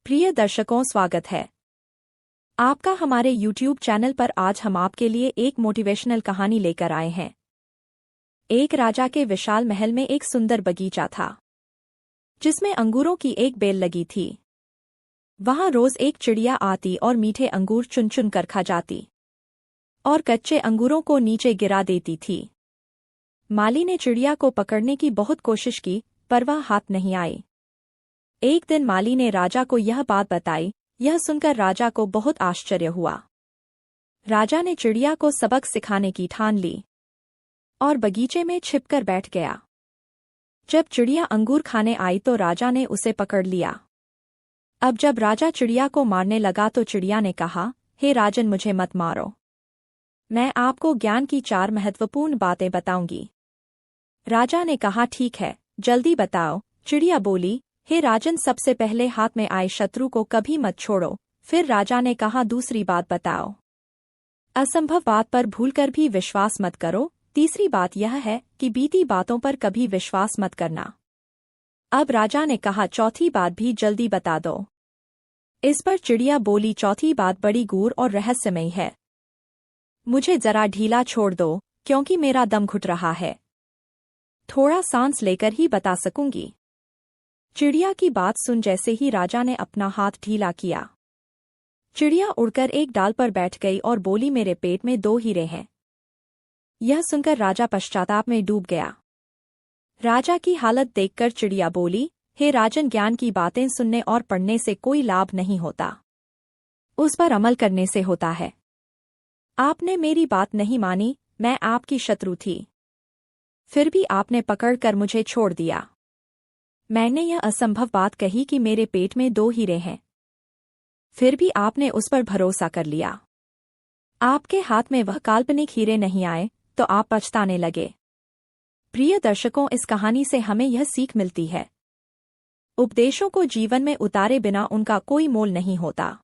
प्रिय दर्शकों, स्वागत है आपका हमारे YouTube चैनल पर। आज हम आपके लिए एक मोटिवेशनल कहानी लेकर आए हैं। एक राजा के विशाल महल में एक सुंदर बगीचा था, जिसमें अंगूरों की एक बेल लगी थी। वहां रोज एक चिड़िया आती और मीठे अंगूर चुन चुन कर खा जाती और कच्चे अंगूरों को नीचे गिरा देती थी। माली ने चिड़िया को पकड़ने की बहुत कोशिश की, पर वह हाथ नहीं आई। एक दिन माली ने राजा को यह बात बताई। यह सुनकर राजा को बहुत आश्चर्य हुआ। राजा ने चिड़िया को सबक सिखाने की ठान ली और बगीचे में छिपकर बैठ गया। जब चिड़िया अंगूर खाने आई तो राजा ने उसे पकड़ लिया। अब जब राजा चिड़िया को मारने लगा तो चिड़िया ने कहा, हे राजन, मुझे मत मारो, मैं आपको ज्ञान की 4 महत्वपूर्ण बातें बताऊंगी। राजा ने कहा, ठीक है, जल्दी बताओ। चिड़िया बोली, हे राजन, सबसे पहले हाथ में आए शत्रु को कभी मत छोड़ो। फिर राजा ने कहा, दूसरी बात बताओ। असंभव बात पर भूलकर भी विश्वास मत करो। तीसरी बात यह है कि बीती बातों पर कभी विश्वास मत करना। अब राजा ने कहा, चौथी बात भी जल्दी बता दो। इस पर चिड़िया बोली, चौथी बात बड़ी गूढ़ और रहस्यमयी है। मुझे जरा ढीला छोड़ दो, क्योंकि मेरा दम घुट रहा है। थोड़ा सांस लेकर ही बता सकूंगी। चिड़िया की बात सुन जैसे ही राजा ने अपना हाथ ढीला किया, चिड़िया उड़कर एक डाल पर बैठ गई और बोली, मेरे पेट में 2 हीरे हैं। यह सुनकर राजा पश्चाताप में डूब गया। राजा की हालत देखकर चिड़िया बोली, हे राजन, ज्ञान की बातें सुनने और पढ़ने से कोई लाभ नहीं होता, उस पर अमल करने से होता है। आपने मेरी बात नहीं मानी, मैं आपकी शत्रु थी, फिर भी आपने पकड़कर मुझे छोड़ दिया। मैंने यह असंभव बात कही कि मेरे पेट में 2 हीरे हैं, फिर भी आपने उस पर भरोसा कर लिया। आपके हाथ में वह काल्पनिक हीरे नहीं आए तो आप पछताने लगे। प्रिय दर्शकों, इस कहानी से हमें यह सीख मिलती है, उपदेशों को जीवन में उतारे बिना उनका कोई मोल नहीं होता।